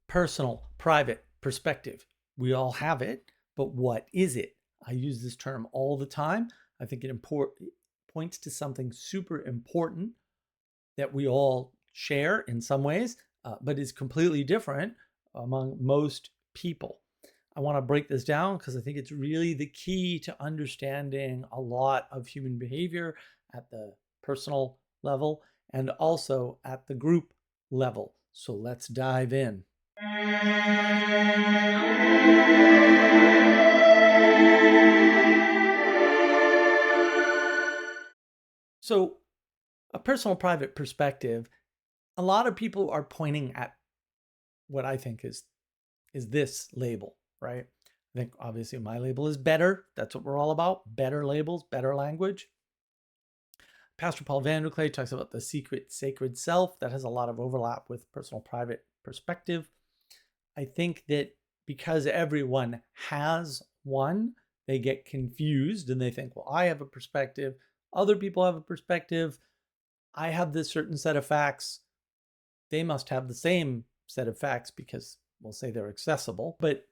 personal, private perspective. We all have it, but what is it? I use this term all the time. I think it points to something super important that we all share in some ways, but is completely different among most people. I want to break this down because I think it's really the key to understanding a lot of human behavior at the personal level and also at the group level. So let's dive in. So, a personal private perspective, a lot of people are pointing at what I think is this label, right? I think obviously my label is better. That's what we're all about. Better labels, better language. Pastor Paul Vanderclay talks about the secret sacred self. That has a lot of overlap with personal private perspective. I think that because everyone has one, they get confused and they think, well, I have a perspective, other people have a perspective, I have this certain set of facts, they must have the same set of facts because we'll say they're accessible, but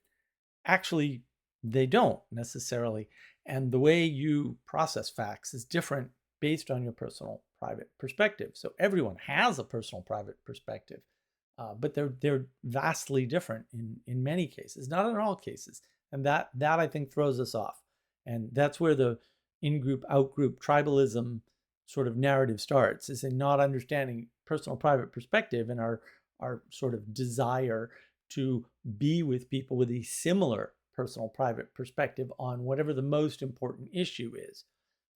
actually they don't necessarily. And the way you process facts is different based on your personal private perspective. So everyone has a personal private perspective, but they're vastly different in many cases, not in all cases. And that I think throws us off. And that's where the in-group, out-group tribalism sort of narrative starts, is in not understanding personal private perspective and our sort of desire to be with people with a similar personal private perspective on whatever the most important issue is.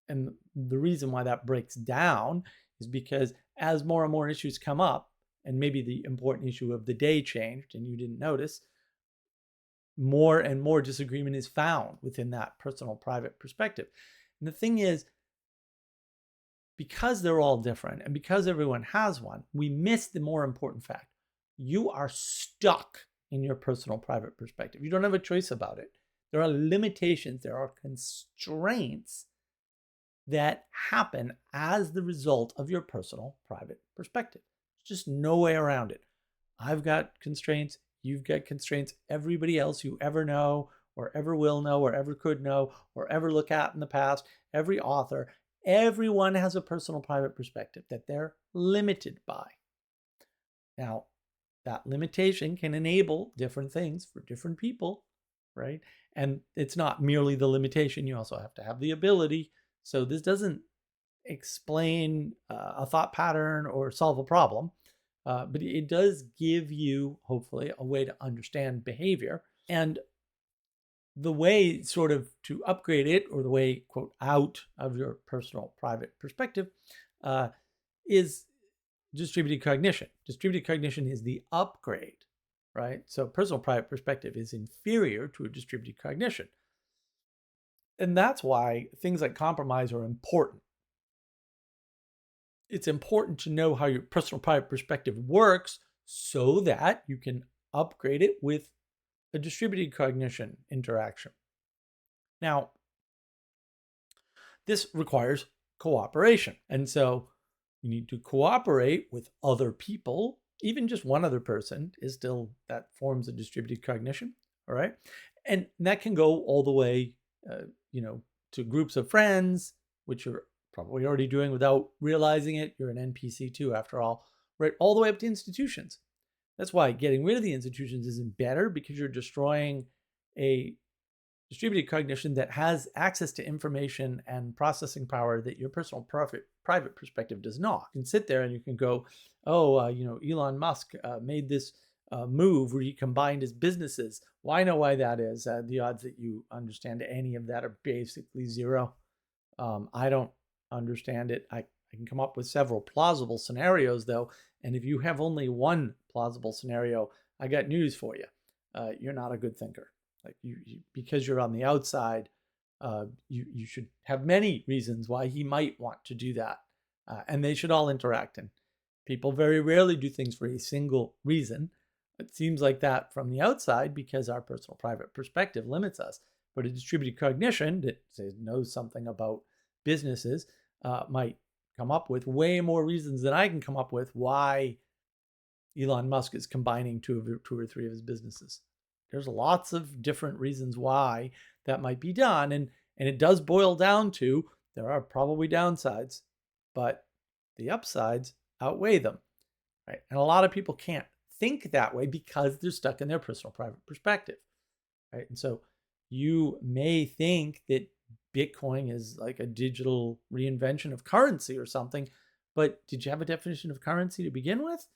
And the reason why that breaks down is because as more and more issues come up, and maybe the important issue of the day changed and you didn't notice, more and more disagreement is found within that personal private perspective. And the thing is, because they're all different and because everyone has one, we miss the more important fact. You are stuck in your personal private perspective. You don't have a choice about it. There are limitations, there are constraints that happen as the result of your personal private perspective. There's just no way around it. I've got constraints, you've got constraints, everybody else you ever know or ever will know or ever could know or ever look at in the past, every author, everyone has a personal private perspective that they're limited by. Now, that limitation can enable different things for different people, right? And it's not merely the limitation, you also have to have the ability. So this doesn't explain a thought pattern or solve a problem, but it does give you, hopefully, a way to understand behavior. And the way sort of to upgrade it, or the way, quote, out of your personal private perspective, is distributed cognition. Distributed cognition is the upgrade, right? So personal private perspective is inferior to a distributed cognition. And that's why things like compromise are important. It's important to know how your personal private perspective works so that you can upgrade it with a distributed cognition interaction. Now, this requires cooperation. And so you need to cooperate with other people. Even just one other person is still, that forms a distributed cognition, all right? And that can go all the way, to groups of friends, which you're probably already doing without realizing it. You're an NPC too, after all, right? All the way up to institutions. That's why getting rid of the institutions isn't better, because you're destroying a distributed cognition that has access to information and processing power that your personal private perspective does not. You can sit there and you can go, Elon Musk made this move where he combined his businesses. Well, I know why that is. The odds that you understand any of that are basically zero. I don't understand it. I can come up with several plausible scenarios, though. And if you have only one plausible scenario, I got news for you. You're not a good thinker. Like you because you're on the outside, you should have many reasons why he might want to do that. And they should all interact. And people very rarely do things for a single reason. It seems like that from the outside because our personal private perspective limits us. But a distributed cognition that knows something about businesses might come up with way more reasons than I can come up with why Elon Musk is combining two or three of his businesses. There's lots of different reasons why that might be done. And it does boil down to there are probably downsides, but the upsides outweigh them. Right? And a lot of people can't think that way because they're stuck in their personal private perspective. Right? And so you may think that Bitcoin is like a digital reinvention of currency or something, but did you have a definition of currency to begin with?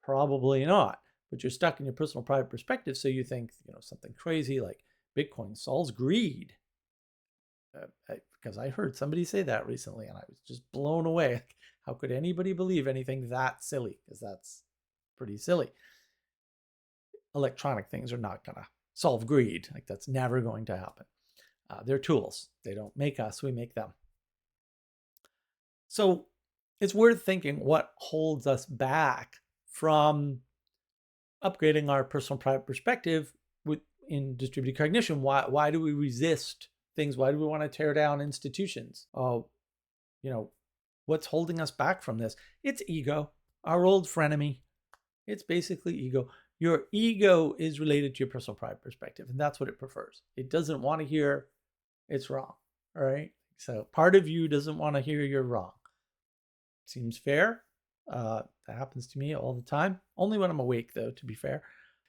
Probably not. But you're stuck in your personal private perspective, so you think, something crazy like Bitcoin solves greed. Because I heard somebody say that recently, and I was just blown away. How could anybody believe anything that silly? Because that's pretty silly. Electronic things are not going to solve greed. Like, that's never going to happen. They're tools. They don't make us, we make them. So it's worth thinking what holds us back from upgrading our personal private perspective in distributed cognition. Why do we resist things? Why do we want to tear down institutions? What's holding us back from this? It's ego, our old frenemy. It's basically ego. Your ego is related to your personal private perspective, and that's what it prefers. It doesn't want to hear it's wrong, all right? So part of you doesn't want to hear you're wrong. Seems fair. That happens to me all the time. Only when I'm awake, though, to be fair.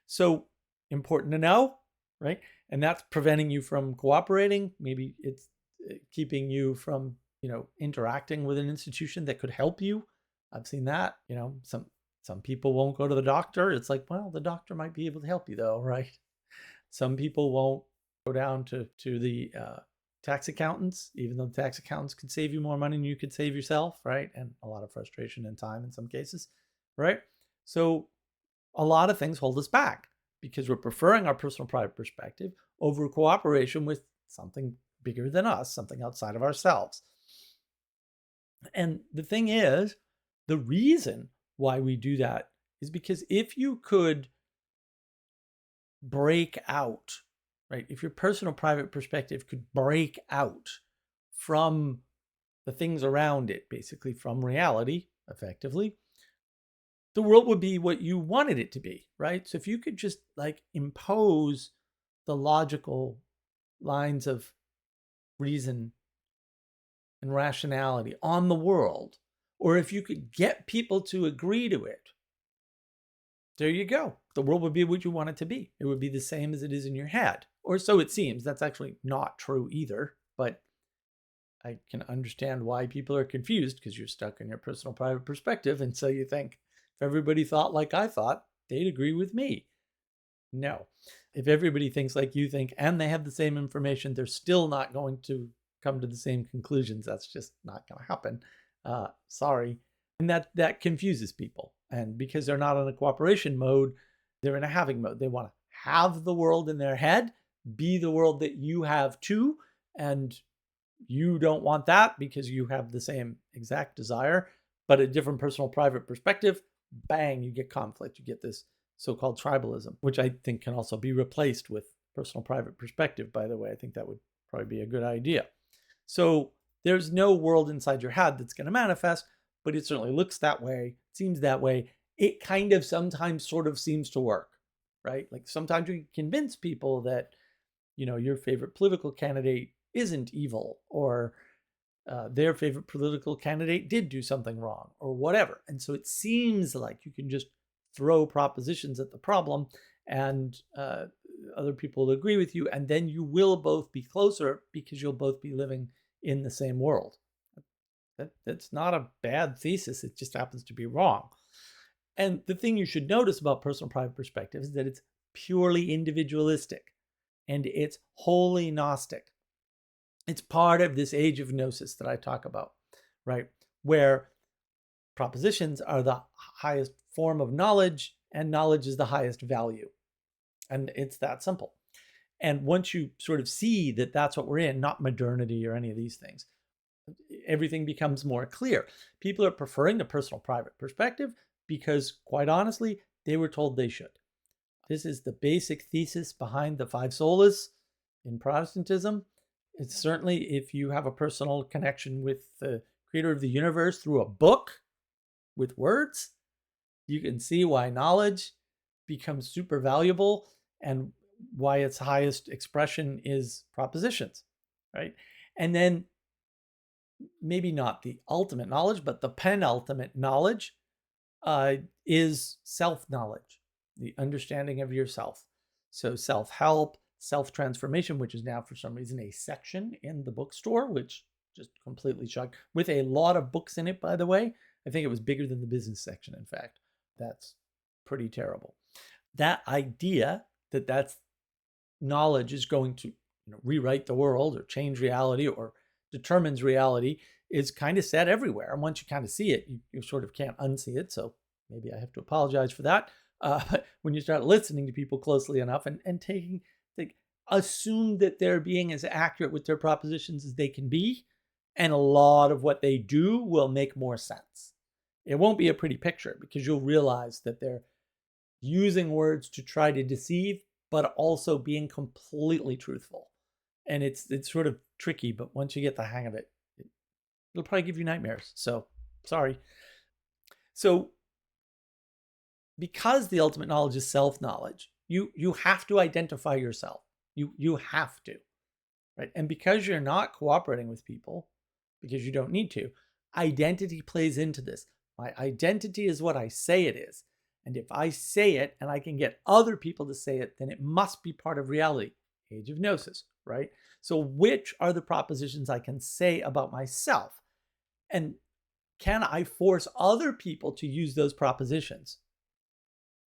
So important to know, right? And that's preventing you from cooperating. Maybe it's keeping you from, interacting with an institution that could help you. I've seen that. Some people won't go to the doctor. It's like, well, the doctor might be able to help you, though, right? Some people won't go down to the tax accountants, even though the tax accountants could save you more money than you could save yourself, right? And a lot of frustration and time in some cases, right? So a lot of things hold us back because we're preferring our personal private perspective over cooperation with something bigger than us, something outside of ourselves. And the thing is, the reason why we do that is because if you could break out, right? If your personal private perspective could break out from the things around it, basically from reality, effectively, the world would be what you wanted it to be, right? So if you could just impose the logical lines of reason and rationality on the world, or if you could get people to agree to it, there you go. The world would be what you want it to be. It would be the same as it is in your head. Or so it seems. That's actually not true either. But I can understand why people are confused because you're stuck in your personal private perspective. And so you think, if everybody thought like I thought, they'd agree with me. No. If everybody thinks like you think and they have the same information, they're still not going to come to the same conclusions. That's just not going to happen. Sorry. And that confuses people. And because they're not in a cooperation mode, they're in a having mode. They want to have the world in their head, be the world that you have too. And you don't want that because you have the same exact desire, but a different personal private perspective. Bang, you get conflict. You get this so-called tribalism, which I think can also be replaced with personal private perspective, by the way. I think that would probably be a good idea. So there's no world inside your head that's going to manifest, but it certainly looks that way, seems that way. It kind of sometimes sort of seems to work, right? Like sometimes you convince people that, your favorite political candidate isn't evil, or their favorite political candidate did do something wrong, or whatever. And so it seems like you can just throw propositions at the problem and other people will agree with you, and then you will both be closer because you'll both be living in the same world. That's not a bad thesis. It just happens to be wrong. And the thing you should notice about personal private perspective is that it's purely individualistic and it's wholly Gnostic. It's part of this age of Gnosis that I talk about, right? Where propositions are the highest form of knowledge and knowledge is the highest value. And it's that simple. And once you sort of see that that's what we're in, not modernity or any of these things, everything becomes more clear. People are preferring the personal private perspective because, quite honestly, they were told they should. This is the basic thesis behind the five solas in Protestantism. It's certainly, if you have a personal connection with the creator of the universe through a book with words, you can see why knowledge becomes super valuable and why its highest expression is propositions, right? And then maybe not the ultimate knowledge, but the penultimate knowledge is self-knowledge, the understanding of yourself. So self-help, self-transformation, which is now for some reason a section in the bookstore, which just completely shocked, with a lot of books in it, by the way. I think it was bigger than the business section, in fact. That's pretty terrible. That idea that that's knowledge is going to rewrite the world or change reality or determines reality is kind of said everywhere. And once you kind of see it, you sort of can't unsee it. So maybe I have to apologize for that. When you start listening to people closely enough and assume that they're being as accurate with their propositions as they can be, and a lot of what they do will make more sense. It won't be a pretty picture because you'll realize that they're using words to try to deceive, but also being completely truthful. And it's sort of tricky, but once you get the hang of it, it'll probably give you nightmares. So sorry. So because the ultimate knowledge is self-knowledge, you have to identify yourself. You have to, right? And because you're not cooperating with people, because you don't need to, identity plays into this. My identity is what I say it is. And if I say it and I can get other people to say it, then it must be part of reality. Age of Gnosis, right? So which are the propositions I can say about myself? And can I force other people to use those propositions?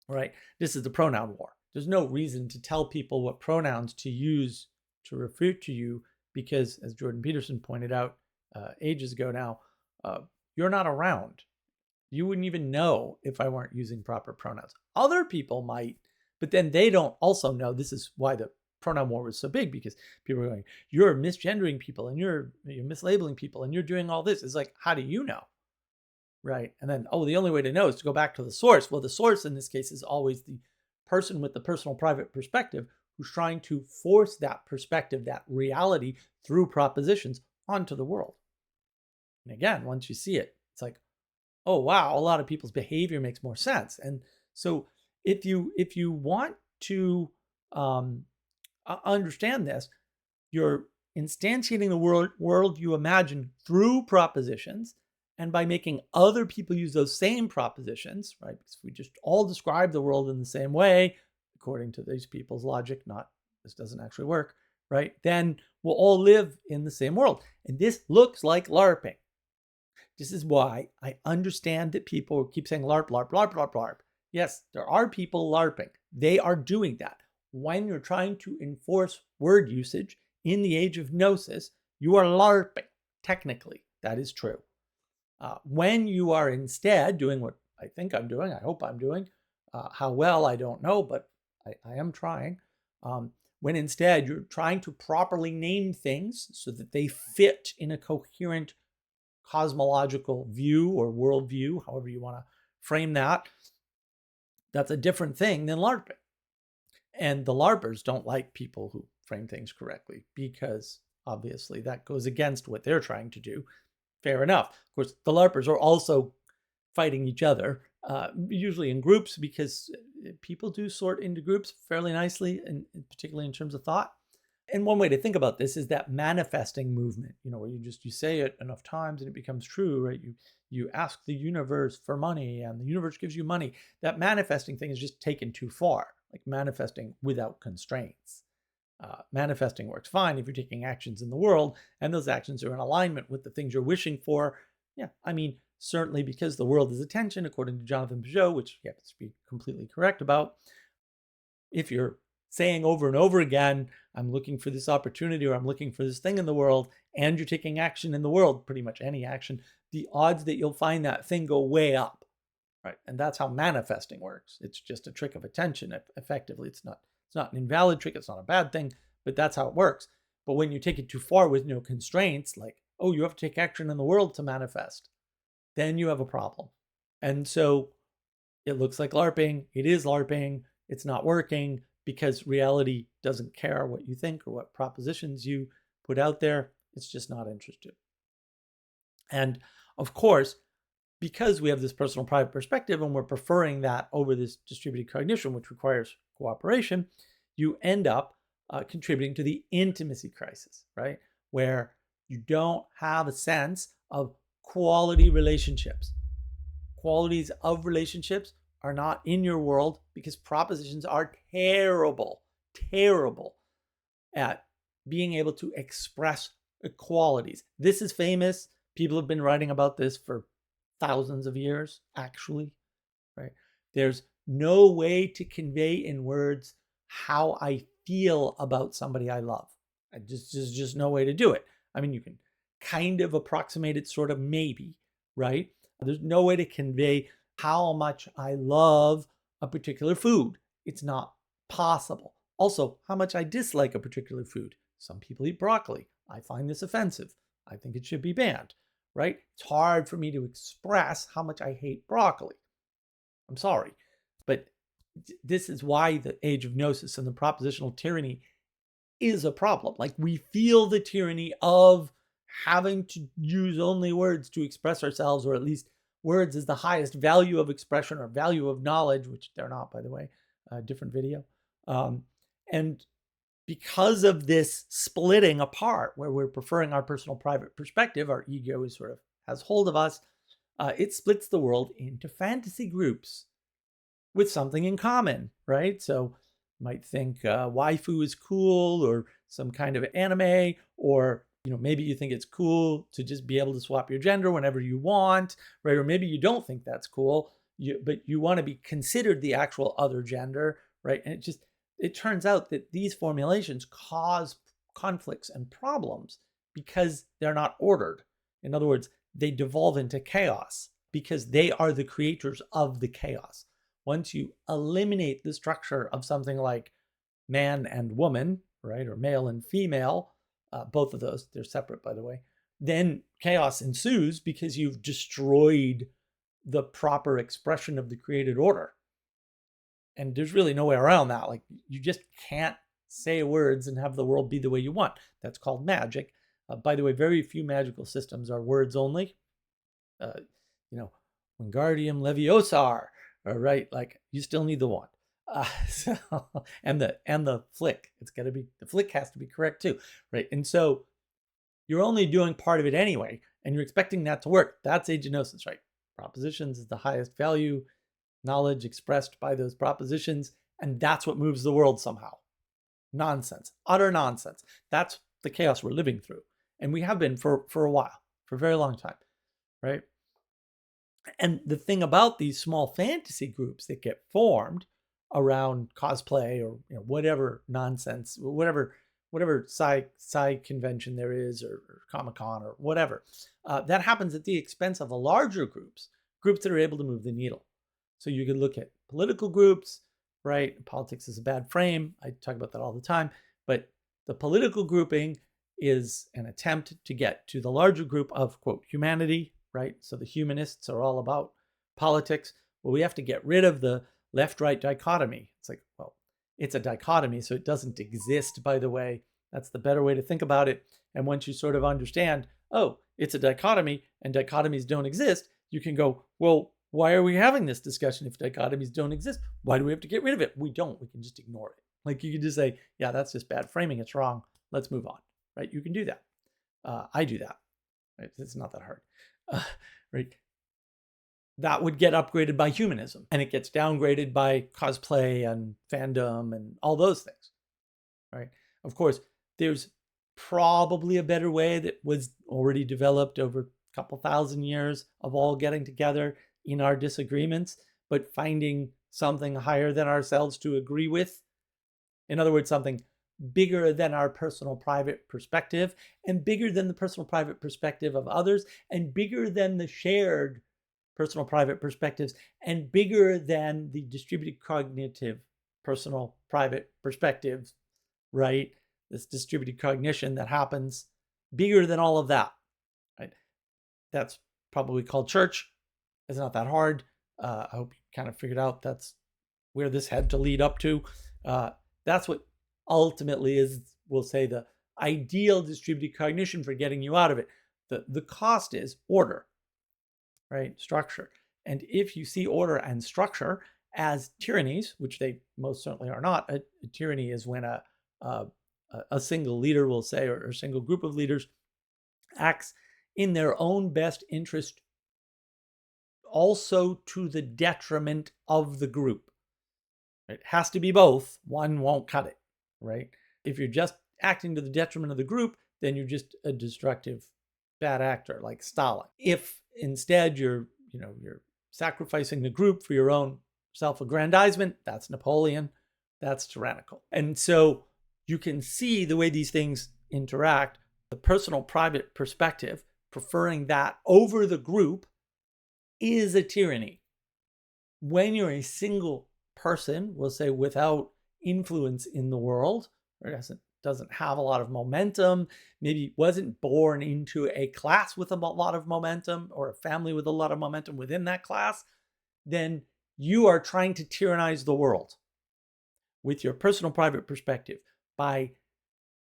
Right? This is the pronoun war. There's no reason to tell people what pronouns to use to refer to you because, as Jordan Peterson pointed out ages ago now, you're not around. You wouldn't even know if I weren't using proper pronouns. Other people might, but then they don't also know. This is why the pronoun war was so big, because people are going, you're misgendering people and you're mislabeling people and you're doing all this. It's like, how do you know? Right. And then, the only way to know is to go back to the source. Well, the source in this case is always the person with the personal private perspective who's trying to force that perspective, that reality through propositions onto the world. And again, once you see it, it's like, oh, wow, a lot of people's behavior makes more sense. And so if you want to understand this, you're instantiating the world you imagine through propositions, and by making other people use those same propositions, right? Because if we just all describe the world in the same way, according to these people's logic, this doesn't actually work, right? Then we'll all live in the same world. And this looks like LARPing. This is why I understand that people keep saying LARP, LARP, LARP, LARP, LARP. Yes, there are people LARPing. They are doing that. When you're trying to enforce word usage in the age of Gnosis, you are LARPing. Technically, that is true. When you are instead doing what I think I'm doing, I hope I'm doing, how well, I don't know, but I am trying. When instead you're trying to properly name things so that they fit in a coherent cosmological view or worldview, however you want to frame that, that's a different thing than LARPing. And the LARPers don't like people who frame things correctly because obviously that goes against what they're trying to do. Fair enough. Of course, the LARPers are also fighting each other, usually in groups, because people do sort into groups fairly nicely, and particularly in terms of thought. And one way to think about this is that manifesting movement, where you say it enough times and it becomes true, right? You ask the universe for money and the universe gives you money. That manifesting thing is just taken too far, like manifesting without constraints. Manifesting works fine if you're taking actions in the world and those actions are in alignment with the things you're wishing for. Yeah, I mean, certainly because the world is attention, according to Jonathan Pageau, which you have to be completely correct about. If you're saying over and over again, I'm looking for this opportunity or I'm looking for this thing in the world, and you're taking action in the world, pretty much any action, the odds that you'll find that thing go way up, right? And that's how manifesting works. It's just a trick of attention. Effectively, it's not an invalid trick. It's not a bad thing, but that's how it works. But when you take it too far with no constraints, like, you have to take action in the world to manifest, then you have a problem. And so it looks like LARPing. It is LARPing. It's not working because reality doesn't care what you think or what propositions you put out there. It's just not interested. And of course, because we have this personal private perspective and we're preferring that over this distributed cognition, which requires cooperation, you end up contributing to the intimacy crisis, right? Where you don't have a sense of quality relationships. Qualities of relationships are not in your world because propositions are terrible at being able to express qualities. This is famous. People have been writing about this for thousands of years, actually, right? There's no way to convey in words how I feel about somebody I love. There's just no way to do it. I mean, you can kind of approximate it, sort of, maybe, right? There's no way to convey how much I love a particular food. It's not possible. Also, how much I dislike a particular food. Some people eat broccoli. I find this offensive. I think it should be banned, right? It's hard for me to express how much I hate broccoli. I'm sorry. But this is why the Age of Gnosis and the propositional tyranny is a problem. Like, we feel the tyranny of having to use only words to express ourselves, or at least words is the highest value of expression or value of knowledge, which they're not, by the way, different video. And because of this splitting apart, where we're preferring our personal private perspective, our ego is sort of has hold of us, it splits the world into fantasy groups with something in common, right? So you might think waifu is cool, or some kind of anime, or maybe you think it's cool to just be able to swap your gender whenever you want, right? Or maybe you don't think that's cool, but you want to be considered the actual other gender, right? And it turns out that these formulations cause conflicts and problems because they're not ordered. In other words, they devolve into chaos because they are the creators of the chaos. Once you eliminate the structure of something like man and woman, right, or male and female, both of those, they're separate, by the way, then chaos ensues because you've destroyed the proper expression of the created order. And there's really no way around that. Like, you just can't say words and have the world be the way you want. That's called magic. By the way, very few magical systems are words only. Wingardium Leviosa, right? Like, you still need the wand. And the flick. It's got to be, the flick has to be correct too, right? And so you're only doing part of it anyway, and you're expecting that to work. That's Age of Gnosis, right? Propositions is the highest value, knowledge expressed by those propositions, and that's what moves the world somehow. Nonsense, utter nonsense. That's the chaos we're living through, and we have been for a while, for a very long time, right? And the thing about these small fantasy groups that get formed around cosplay or whatever nonsense, whatever side convention there is, or Comic-Con or whatever, that happens at the expense of the larger groups that are able to move the needle. So you could look at political groups, right? Politics is a bad frame. I talk about that all the time. But the political grouping is an attempt to get to the larger group of, quote, humanity, right? So the humanists are all about politics. Well, we have to get rid of the left-right dichotomy. It's like, well, it's a dichotomy, so it doesn't exist, by the way. That's the better way to think about it. And once you sort of understand, oh, it's a dichotomy and dichotomies don't exist, you can go, well, why are we having this discussion if dichotomies don't exist? Why do we have to get rid of it? We don't. We can just ignore it. Like, you can just say, yeah, that's just bad framing. It's wrong. Let's move on, right? You can do that. I do that. Right? It's not that hard, right? That would get upgraded by humanism, and it gets downgraded by cosplay and fandom and all those things, right? Of course, there's probably a better way that was already developed over a couple thousand years of all getting together in our disagreements, but finding something higher than ourselves to agree with. In other words, something bigger than our personal private perspective, and bigger than the personal private perspective of others, and bigger than the shared personal private perspectives, and bigger than the distributed cognitive personal private perspectives, right? This distributed cognition that happens, bigger than all of that, right? That's probably called church. It's not that hard. I hope you kind of figured out that's where this had to lead up to. That's what ultimately is, we'll say, the ideal distributed cognition for getting you out of it. The cost is order, right? Structure. And if you see order and structure as tyrannies, which they most certainly are not, a tyranny is when a single leader will say, or a single group of leaders acts in their own best interest, also to the detriment of the group. It has to be both. One won't cut it, right? If you're just acting to the detriment of the group, then you're just a destructive bad actor like Stalin. If instead you're sacrificing the group for your own self-aggrandizement, that's Napoleon, that's tyrannical. And so you can see the way these things interact. The personal private perspective, preferring that over the group, is a tyranny. When you're a single person, we'll say without influence in the world, or doesn't have a lot of momentum, maybe wasn't born into a class with a lot of momentum or a family with a lot of momentum within that class, then you are trying to tyrannize the world with your personal private perspective by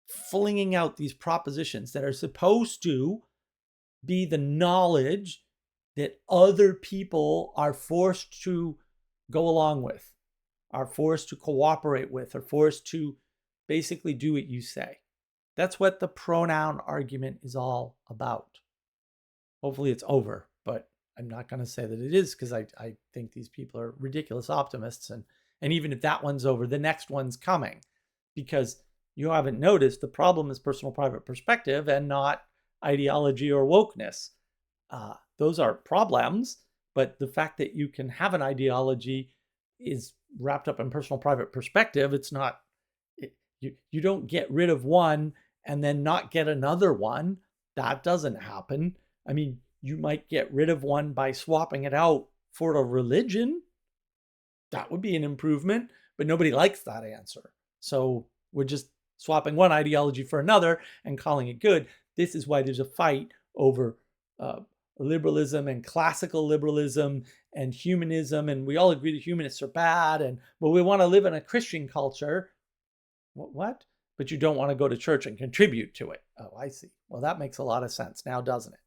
flinging out these propositions that are supposed to be the knowledge that other people are forced to go along with, are forced to cooperate with, are forced to basically do what you say. That's what the pronoun argument is all about. Hopefully it's over, but I'm not going to say that it is, because I think these people are ridiculous optimists. And even if that one's over, the next one's coming, because you haven't noticed the problem is personal private perspective and not ideology or wokeness. Those are problems, but the fact that you can have an ideology is wrapped up in personal private perspective. It's not, you don't get rid of one and then not get another one. That doesn't happen. I mean, you might get rid of one by swapping it out for a religion. That would be an improvement, but nobody likes that answer. So we're just swapping one ideology for another and calling it good. This is why there's a fight over liberalism and classical liberalism and humanism, and we all agree that humanists are bad, but we want to live in a Christian culture. What? But you don't want to go to church and contribute to it. Oh, I see. Well, that makes a lot of sense now, doesn't it?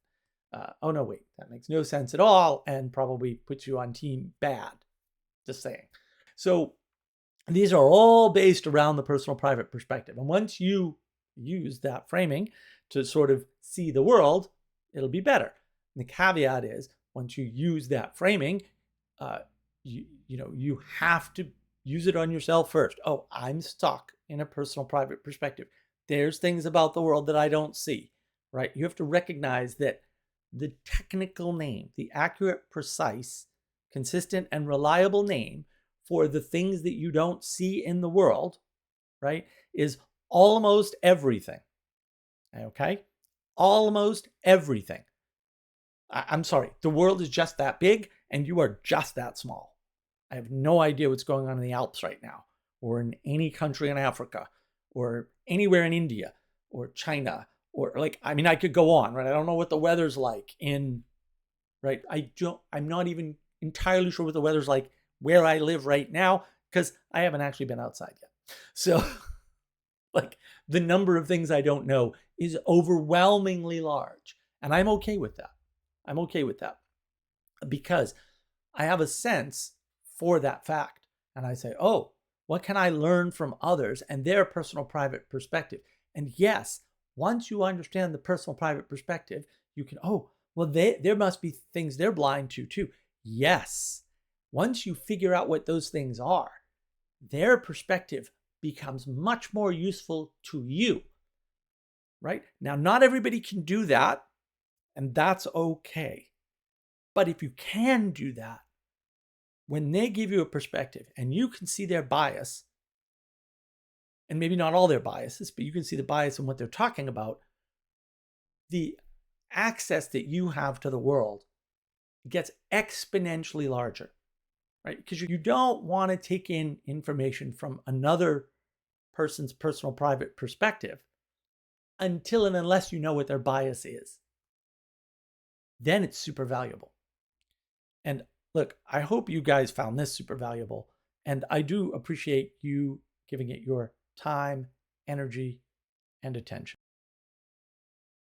Oh, no, wait, that makes no sense at all and probably puts you on team bad. Just saying. So these are all based around the personal private perspective. And once you use that framing to sort of see the world, it'll be better. And the caveat is, once you use that framing, you have to use it on yourself first. Oh, I'm stuck in a personal private perspective. There's things about the world that I don't see, right? You have to recognize that the technical name, the accurate, precise, consistent, and reliable name for the things that you don't see in the world, right, is almost everything. Okay? Almost everything. I'm sorry, the world is just that big and you are just that small. I have no idea what's going on in the Alps right now, or in any country in Africa, or anywhere in India, or China, or I could go on, right? I don't know what the weather's like right? I'm not even entirely sure what the weather's like where I live right now, because I haven't actually been outside yet. So the number of things I don't know is overwhelmingly large. And I'm okay with that. I'm okay with that because I have a sense for that fact. And I say, oh, what can I learn from others and their personal private perspective? And yes, once you understand the personal private perspective, you can, oh, well, there must be things they're blind to too. Yes. Once you figure out what those things are, their perspective becomes much more useful to you, right? Now, not everybody can do that, and that's okay. But if you can do that, when they give you a perspective and you can see their bias, and maybe not all their biases, but you can see the bias in what they're talking about, the access that you have to the world gets exponentially larger, right? Because you don't want to take in information from another person's personal private perspective until and unless you know what their bias is. Then it's super valuable. And look, I hope you guys found this super valuable. And I do appreciate you giving it your time, energy, and attention.